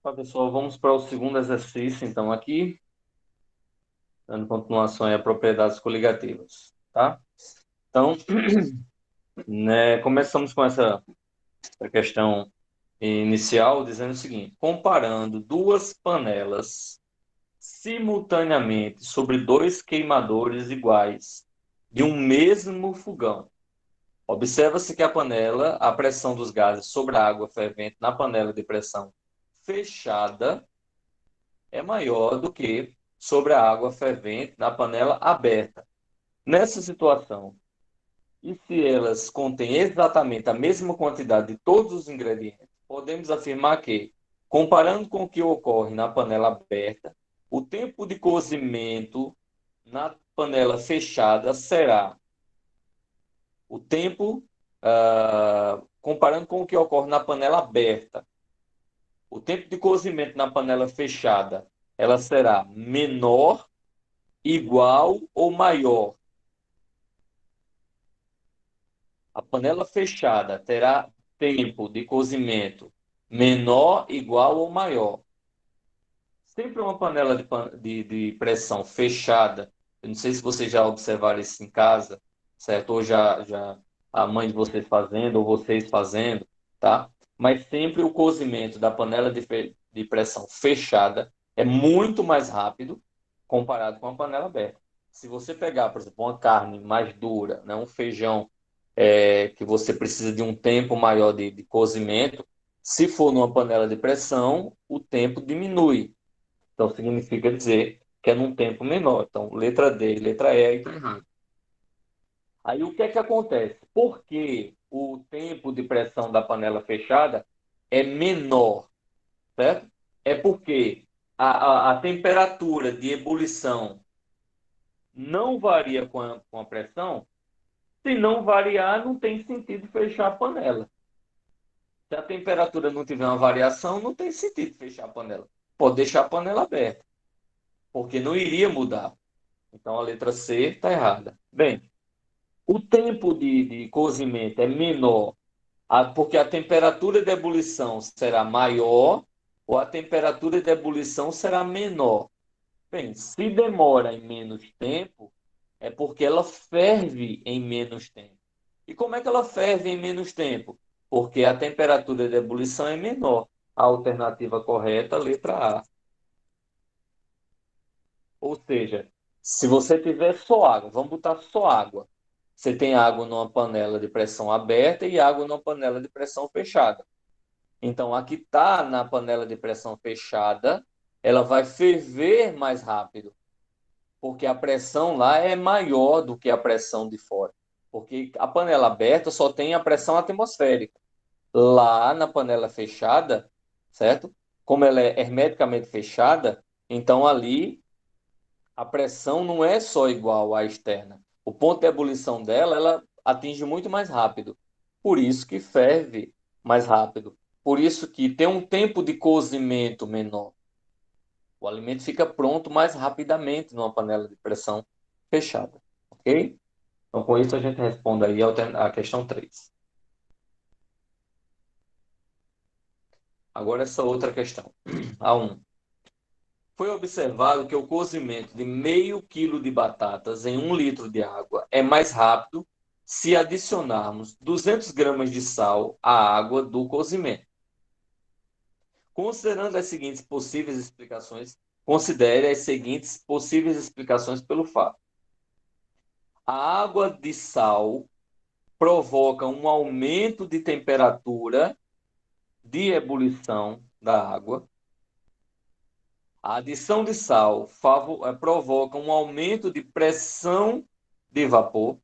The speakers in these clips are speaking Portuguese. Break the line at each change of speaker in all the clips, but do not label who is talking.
Tá, pessoal, vamos para o segundo exercício, então, aqui, dando continuação aí a propriedades coligativas, tá? Então, né, começamos com essa questão inicial, dizendo o seguinte: comparando duas panelas simultaneamente sobre dois queimadores iguais de um mesmo fogão, observa-se que a pressão dos gases sobre a água fervente na panela de pressão fechada é maior do que sobre a água fervente na panela aberta. Nessa situação, e se elas contêm exatamente a mesma quantidade de todos os ingredientes, podemos afirmar que, comparando com o que ocorre na panela aberta, o tempo de cozimento na panela fechada será o tempo, comparando com o que ocorre na panela aberta, o tempo de cozimento na panela fechada, ela será menor, igual ou maior. A panela fechada terá tempo de cozimento menor, igual ou maior. Sempre uma panela de pressão fechada, eu não sei se vocês já observaram isso em casa, certo? Ou já a mãe de vocês fazendo, ou vocês fazendo, tá? Mas sempre o cozimento da panela de pressão fechada é muito mais rápido comparado com a panela aberta. Se você pegar, por exemplo, uma carne mais dura, né, um feijão que você precisa de um tempo maior de cozimento, se for numa panela de pressão, o tempo diminui. Então, significa dizer que é num tempo menor. Então, letra D e letra E, aí está errado. Aí, o que é que acontece? Por que o tempo de pressão da panela fechada é menor, certo? É porque a temperatura de ebulição não varia com a pressão. Se não variar, não tem sentido fechar a panela. Se a temperatura não tiver uma variação, não tem sentido fechar a panela. Pode deixar a panela aberta, porque não iria mudar. Então a letra C está errada. Bem, o tempo de cozimento é menor porque a temperatura de ebulição será maior ou a temperatura de ebulição será menor. Bem, se demora em menos tempo, é porque ela ferve em menos tempo. E como é que ela ferve em menos tempo? Porque a temperatura de ebulição é menor. A alternativa correta, letra A. Ou seja, se você tiver só água, vamos botar só água. Você tem água numa panela de pressão aberta e água numa panela de pressão fechada. Então, a que está na panela de pressão fechada, ela vai ferver mais rápido, porque a pressão lá é maior do que a pressão de fora. Porque a panela aberta só tem a pressão atmosférica. Lá na panela fechada, certo? Como ela é hermeticamente fechada, então ali a pressão não é só igual à externa. O ponto de ebulição dela, ela atinge muito mais rápido. Por isso que ferve mais rápido. Por isso que tem um tempo de cozimento menor. O alimento fica pronto mais rapidamente numa panela de pressão fechada. Ok? Então, com isso, a gente responde aí a questão 3. Agora, essa outra questão. A 1. Foi observado que o cozimento de meio quilo de batatas em 1 litro de água é mais rápido se adicionarmos 200 gramas de sal à água do cozimento. Considere as seguintes possíveis explicações pelo fato. A água de sal provoca um aumento de temperatura de ebulição da água. A adição de sal provoca um aumento de pressão de vapor.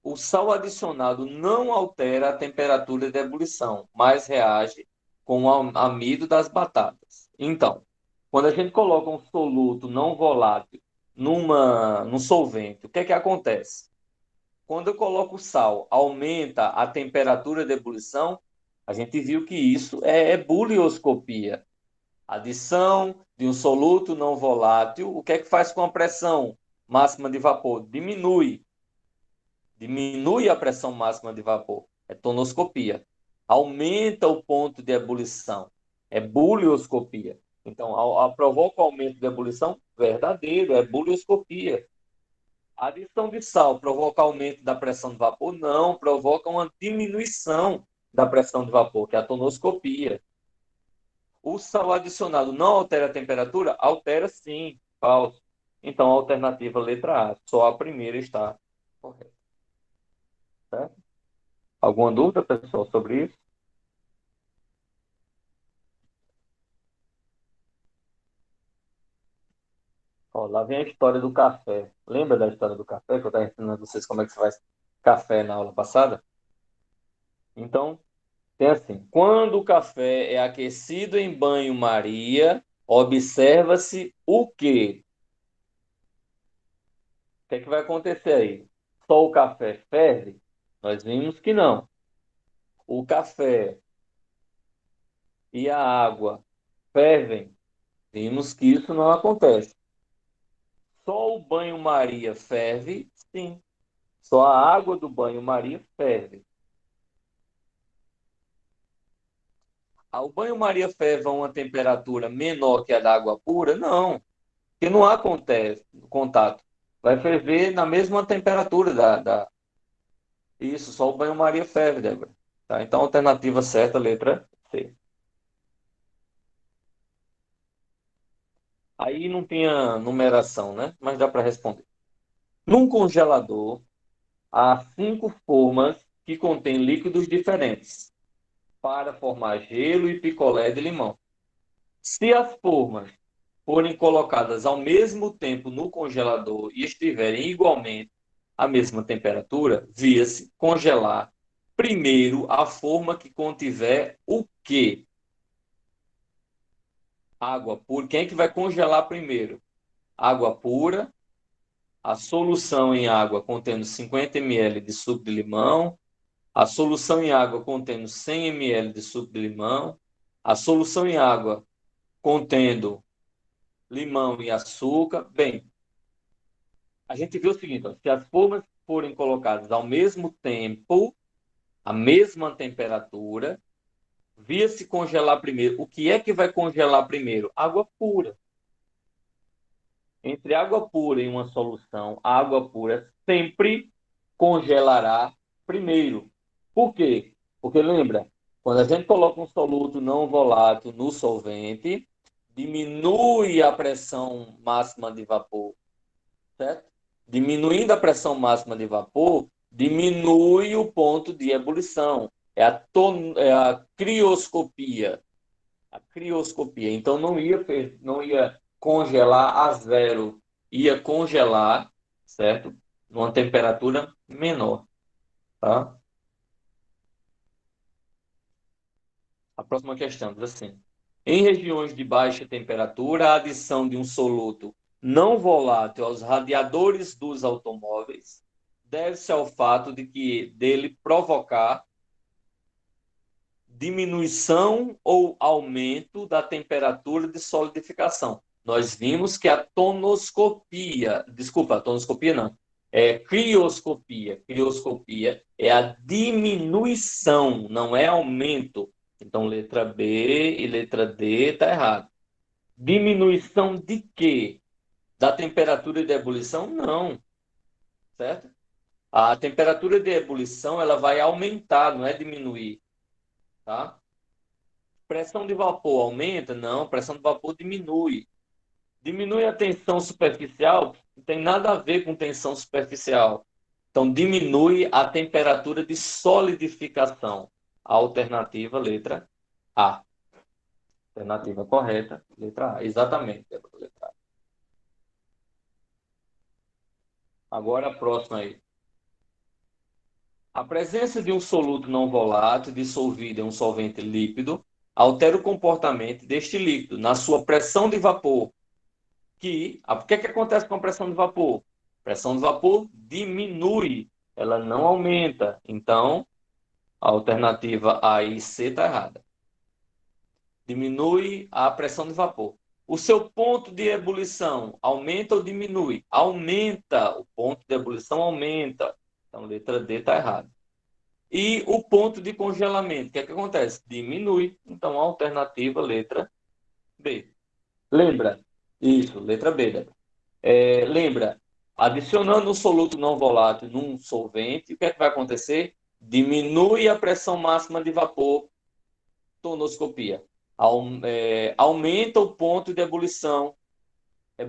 O sal adicionado não altera a temperatura de ebulição, mas reage com o amido das batatas. Então, quando a gente coloca um soluto não volátil num solvente, o que é que acontece? Quando eu coloco sal, aumenta a temperatura de ebulição. A gente viu que isso é ebulioscopia. Adição de um soluto não volátil, o que é que faz com a pressão máxima de vapor? Diminui a pressão máxima de vapor. É tonoscopia. Aumenta o ponto de ebulição. É bulioscopia. Então, provoca o aumento da ebulição? Verdadeiro, é bulioscopia. A adição de sal provoca aumento da pressão de vapor? Não, provoca uma diminuição da pressão de vapor, que é a tonoscopia. O sal adicionado não altera a temperatura? Altera sim, falso. Então, a alternativa letra A, só a primeira está correta. Certo? Alguma dúvida, pessoal, sobre isso? Ó, lá vem a história do café. Lembra da história do café, que eu estava ensinando vocês como é que se faz café na aula passada? Então, tem assim: quando o café é aquecido em banho-maria, observa-se o quê? O que é que vai acontecer aí? Só o café ferve? Nós vimos que não. O café e a água fervem? Vimos que isso não acontece. Só o banho-maria ferve? Sim. Só a água do banho-maria ferve. O banho-maria ferve a uma temperatura menor que a da água pura? Não, porque não acontece contato. Vai ferver na mesma temperatura Isso, só o banho-maria ferve, Débora. Tá? Então, alternativa certa, letra C. Aí não tinha numeração, né? Mas dá para responder. Num congelador, há 5 formas que contêm líquidos diferentes para formar gelo e picolé de limão. Se as formas forem colocadas ao mesmo tempo no congelador e estiverem igualmente à mesma temperatura, via-se congelar primeiro a forma que contiver o quê? Água pura. Quem é que vai congelar primeiro? Água pura, a solução em água contendo 50 ml de suco de limão, a solução em água contendo 100 ml de suco de limão, a solução em água contendo limão e açúcar. Bem, a gente viu o seguinte: ó, se as formas forem colocadas ao mesmo tempo, a mesma temperatura, via-se congelar primeiro. O que é que vai congelar primeiro? Água pura. Entre água pura e uma solução, a água pura sempre congelará primeiro. Por quê? Porque lembra, quando a gente coloca um soluto não volátil no solvente, diminui a pressão máxima de vapor, certo? Diminuindo a pressão máxima de vapor, diminui o ponto de ebulição. É a crioscopia. A crioscopia. Então não ia congelar a zero, ia congelar, certo? Numa temperatura menor, tá? A próxima questão diz assim: em regiões de baixa temperatura, a adição de um soluto não volátil aos radiadores dos automóveis deve-se ao fato de que dele provocar diminuição ou aumento da temperatura de solidificação. Nós vimos que a tonoscopia, desculpa, a tonoscopia não, é crioscopia. Crioscopia é a diminuição, não é aumento. Então, letra B e letra D está errado. Diminuição de quê? Da temperatura de ebulição? Não, certo? A temperatura de ebulição ela vai aumentar, não é diminuir, tá? Pressão de vapor aumenta? Não, pressão de vapor diminui. Diminui a tensão superficial? Não tem nada a ver com tensão superficial. Então, diminui a temperatura de solidificação. Alternativa, letra A. Alternativa correta, letra A. Exatamente, letra A. Agora a próxima aí. A presença de um soluto não volátil dissolvido em um solvente líquido altera o comportamento deste líquido na sua pressão de vapor. O que é que acontece com a pressão de vapor? A pressão de vapor diminui, ela não aumenta. Então, a alternativa A e C está errada. Diminui a pressão de vapor. O seu ponto de ebulição aumenta ou diminui? Aumenta. O ponto de ebulição aumenta. Então, letra D está errada. E o ponto de congelamento, o que é que acontece? Diminui. Então, a alternativa, letra B. Lembra? Isso, letra B. Né? Lembra, adicionando um soluto não volátil num solvente, o que é que vai acontecer? Diminui a pressão máxima de vapor, tonoscopia. Aumenta o ponto de ebulição,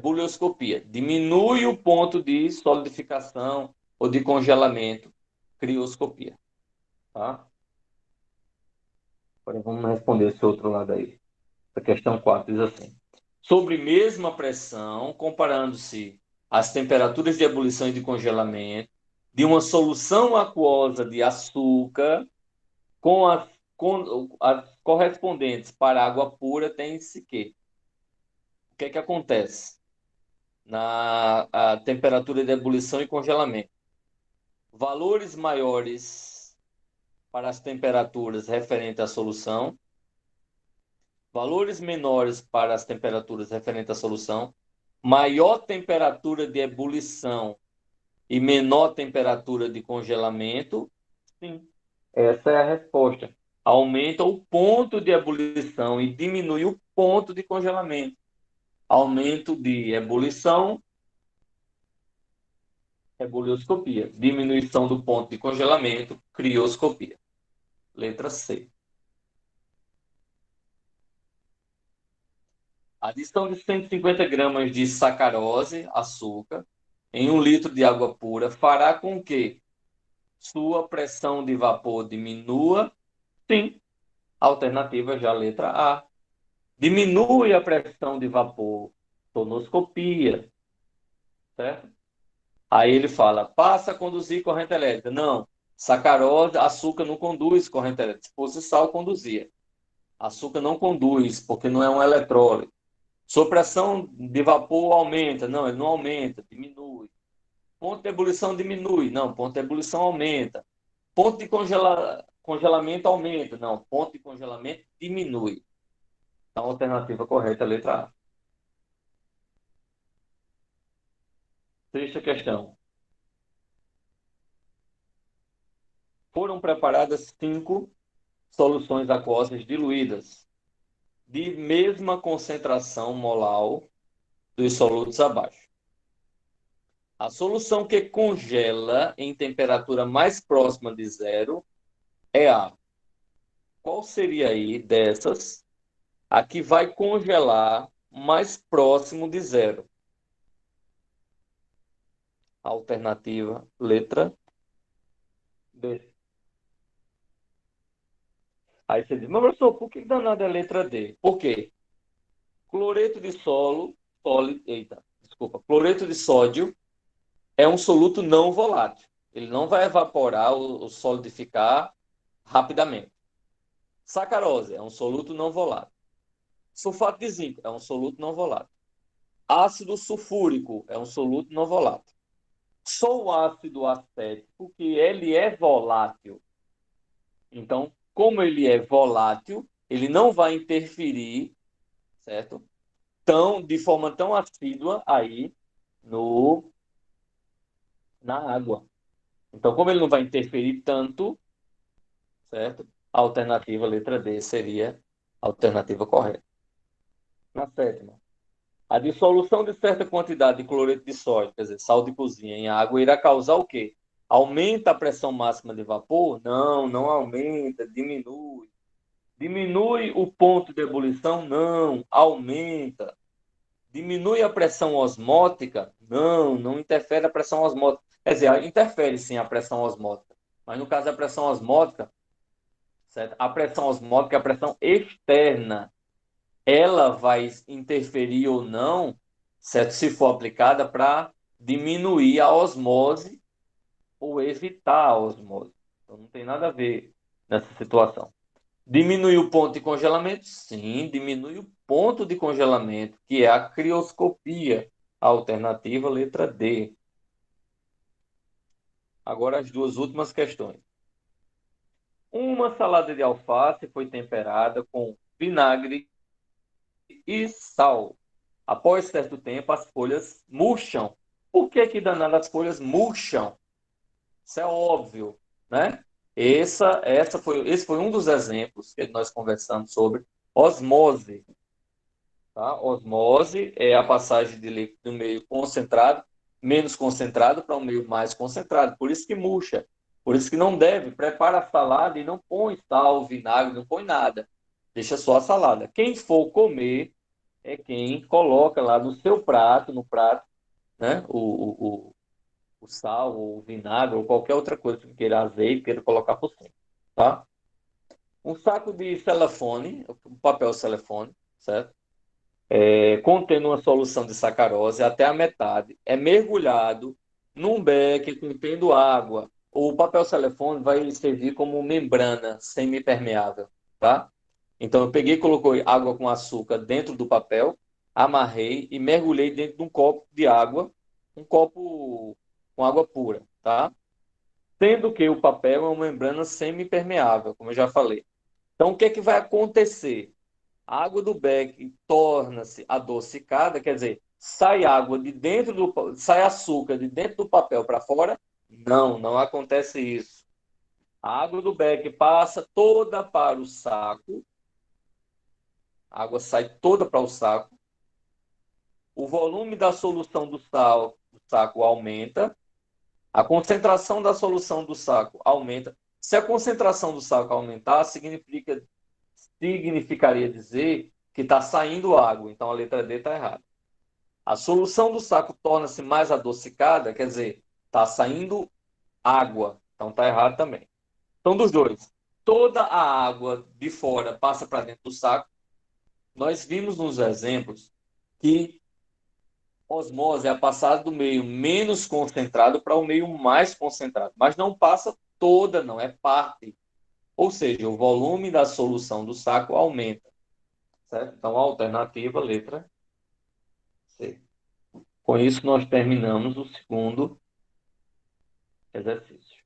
bulioscopia. Diminui o ponto de solidificação ou de congelamento, crioscopia. Tá? Agora vamos responder esse outro lado aí. A questão 4 diz assim: sobre mesma pressão, comparando-se as temperaturas de ebulição e de congelamento de uma solução aquosa de açúcar com as correspondentes para água pura, tem-se que. O que é que acontece na a temperatura de ebulição e congelamento? Valores maiores para as temperaturas referentes à solução, valores menores para as temperaturas referentes à solução, maior temperatura de ebulição e menor temperatura de congelamento, sim. Essa é a resposta. Aumenta o ponto de ebulição e diminui o ponto de congelamento. Aumento de ebulição, ebulioscopia. Diminuição do ponto de congelamento, crioscopia. Letra C. Adição de 150 gramas de sacarose, açúcar, em 1 litro de água pura fará com que sua pressão de vapor diminua? Sim. Alternativa já letra A. Diminui a pressão de vapor, tonoscopia, certo? Aí ele fala, passa a conduzir corrente elétrica. Não, sacarose, açúcar não conduz corrente elétrica. Se fosse sal, conduzia. Açúcar não conduz, porque não é um eletrólito. Sua pressão de vapor aumenta. Não, ele não aumenta, diminui. Ponto de ebulição diminui. Não, ponto de ebulição aumenta. Ponto de congelamento aumenta. Não, ponto de congelamento diminui. Então, a alternativa correta é a letra A. Sexta questão. Foram preparadas 5 soluções aquosas diluídas de mesma concentração molar dos solutos abaixo. A solução que congela em temperatura mais próxima de zero é a. Qual seria aí dessas a que vai congelar mais próximo de zero? Alternativa, letra B. Aí você diz, mas professor, por que danada é a letra D? Por quê? Cloreto de cloreto de sódio é um soluto não volátil. Ele não vai evaporar ou solidificar rapidamente. Sacarose é um soluto não volátil. Sulfato de zinco é um soluto não volátil. Ácido sulfúrico é um soluto não volátil. Só o ácido acético, que ele é volátil. Então, como ele é volátil, ele não vai interferir, certo? De forma tão assídua aí no, na água. Então, como ele não vai interferir tanto, certo? A alternativa, letra D, seria a alternativa correta. Na sétima, a dissolução de certa quantidade de cloreto de sódio, quer dizer, sal de cozinha, em água, irá causar o quê? Aumenta a pressão máxima de vapor? Não, não aumenta, diminui. Diminui o ponto de ebulição? Não, aumenta. Diminui a pressão osmótica? Não, não interfere a pressão osmótica. Quer dizer, interfere sim a pressão osmótica. Mas no caso da pressão osmótica, certo? A pressão osmótica é a pressão externa. Ela vai interferir ou não, certo? Se for aplicada para diminuir a osmose ou evitar a osmose. Então não tem nada a ver nessa situação. Diminui o ponto de congelamento? Sim, diminui o ponto de congelamento, que é a crioscopia. Alternativa, letra D. Agora as duas últimas questões. Uma salada de alface foi temperada com vinagre e sal. Após certo tempo, as folhas murcham. Por que danado as folhas murcham? Isso é óbvio, né? Esse foi um dos exemplos que nós conversamos sobre osmose. Tá? Osmose é a passagem de líquido do meio concentrado, menos concentrado, para um meio mais concentrado. Por isso que murcha. Por isso que não deve. Prepara a salada e não põe sal, vinagre, não põe nada. Deixa só a salada. Quem for comer é quem coloca lá no seu prato, no prato, né? O sal, ou o vinagre, ou qualquer outra coisa que queira, azeite, queira colocar por cima. Tá? Um saco de celofane, papel celofane, certo? Contendo uma solução de sacarose até a metade, é mergulhado num becker contendo água. O papel celofane vai servir como membrana semipermeável, tá? Então eu peguei e coloquei água com açúcar dentro do papel, amarrei e mergulhei dentro de um copo de água, um copo com água pura, tá? Sendo que o papel é uma membrana semipermeável, como eu já falei. Então o que é que vai acontecer? A água do beck torna-se adocicada, quer dizer, sai água de dentro sai açúcar de dentro do papel para fora? Não, não acontece isso. A água do beck passa toda para o saco, a água sai toda para o saco, o volume da solução do saco aumenta, a concentração da solução do saco aumenta. Se a concentração do saco aumentar, significaria dizer que está saindo água, então a letra D está errada. A solução do saco torna-se mais adocicada, quer dizer, está saindo água. Então está errado também. Então, dos dois, toda a água de fora passa para dentro do saco. Nós vimos nos exemplos que osmose é a passada do meio menos concentrado para o meio mais concentrado, mas não passa toda, não, é parte. Ou seja, o volume da solução do saco aumenta. Certo? Então, a alternativa, letra C. Com isso, nós terminamos o segundo exercício.